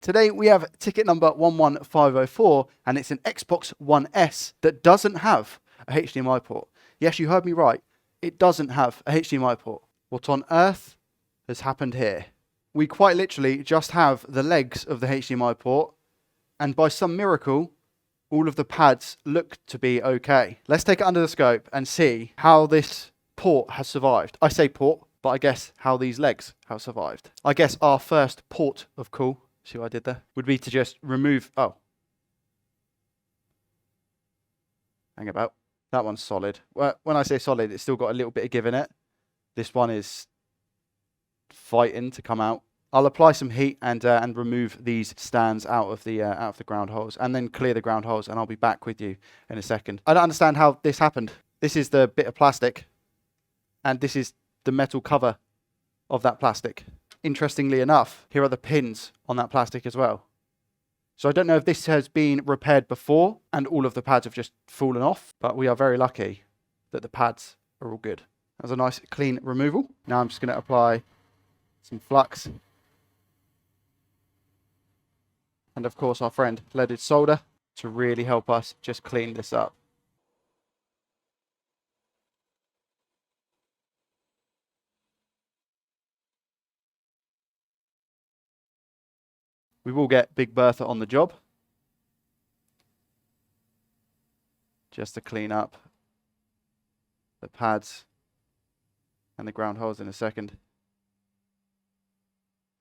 Today we have ticket number 11504 and it's an Xbox One S that doesn't have a HDMI port. Yes, you heard me right. It doesn't have a HDMI port. What on earth has happened here? We quite literally just have the legs of the HDMI port, and by some miracle, all of the pads look to be okay. Let's take it under the scope and see how this port has survived. I say port, but I guess how these legs have survived. I guess our first port of call, see what I did there, would be to just remove, oh. Hang about. That one's solid. Well, when I say solid, it's still got a little bit of give in it. This one is fighting to come out. I'll apply some heat and remove these stands out of the ground holes, and then clear the ground holes, and I'll be back with you in a second. I don't understand how this happened. This is the bit of plastic, and this is the metal cover of that plastic. Interestingly enough, here are the pins on that plastic as well. So I don't know if this has been repaired before and all of the pads have just fallen off, but we are very lucky that the pads are all good. That was a nice clean removal. Now I'm just going to apply some flux. And of course our friend leaded solder to really help us just clean this up. We will get Big Bertha on the job, just to clean up the pads and the ground holes in a second.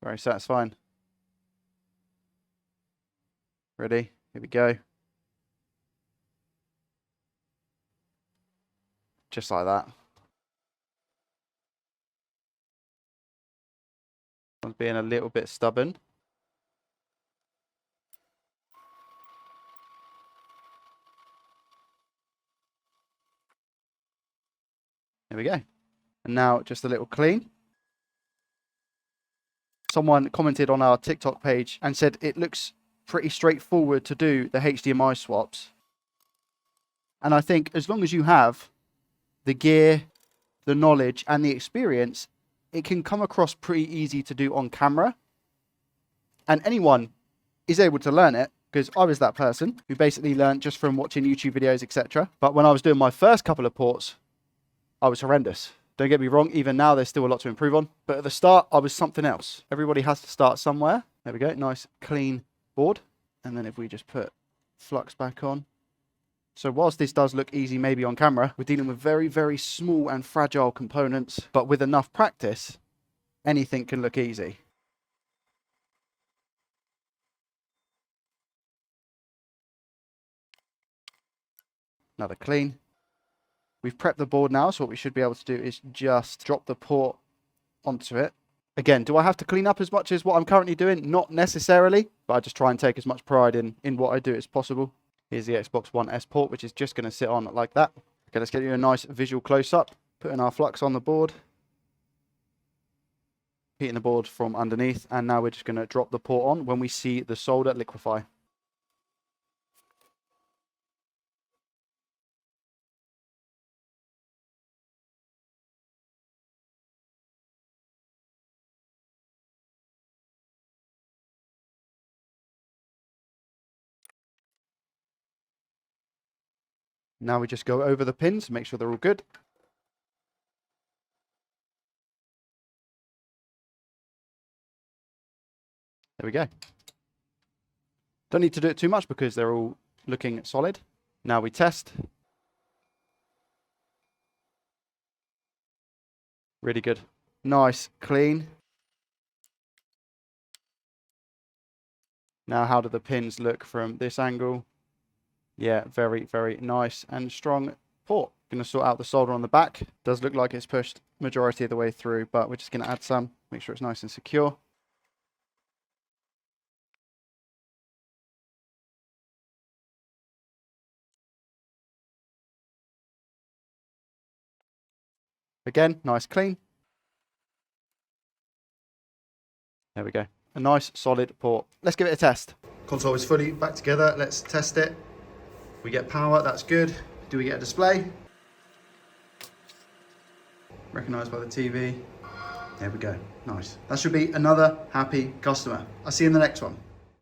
Very satisfying. Ready? Here we go. Just like that. One's being a little bit stubborn. There we go. And now just a little clean. Someone commented on our TikTok page and said it looks pretty straightforward to do the HDMI swaps. And I think as long as you have the gear, the knowledge and the experience, it can come across pretty easy to do on camera. And anyone is able to learn it, because I was that person who basically learned just from watching YouTube videos, etc. But when I was doing my first couple of ports, I was horrendous. Don't get me wrong, even now there's still a lot to improve on. But at the start, I was something else. Everybody has to start somewhere. There we go, nice clean board. And then if we just put flux back on. So whilst this does look easy maybe on camera, we're dealing with very, very small and fragile components. But with enough practice, anything can look easy. Another clean. We've prepped the board now, so what we should be able to do is just drop the port onto it. Again, do I have to clean up as much as what I'm currently doing? Not necessarily, but I just try and take as much pride in what I do as possible. Here's the Xbox One S port, which is just going to sit on like that. Okay, let's get you a nice visual close-up. Putting our flux on the board. Heating the board from underneath, and now we're just going to drop the port on when we see the solder liquefy. Now we just go over the pins, make sure they're all good. There we go. Don't need to do it too much because they're all looking solid. Now we test. Really good. Nice, clean. Now how do the pins look from this angle? Yeah, very, very nice and strong port. Going to sort out the solder on the back. Does look like it's pushed majority of the way through, but we're just going to add some, make sure it's nice and secure. Again, nice clean. There we go. A nice solid port. Let's give it a test. Console is fully back together. Let's test it. We get power, that's good. Do we get a display? Recognised by the TV. There we go, nice. That should be another happy customer. I'll see you in the next one.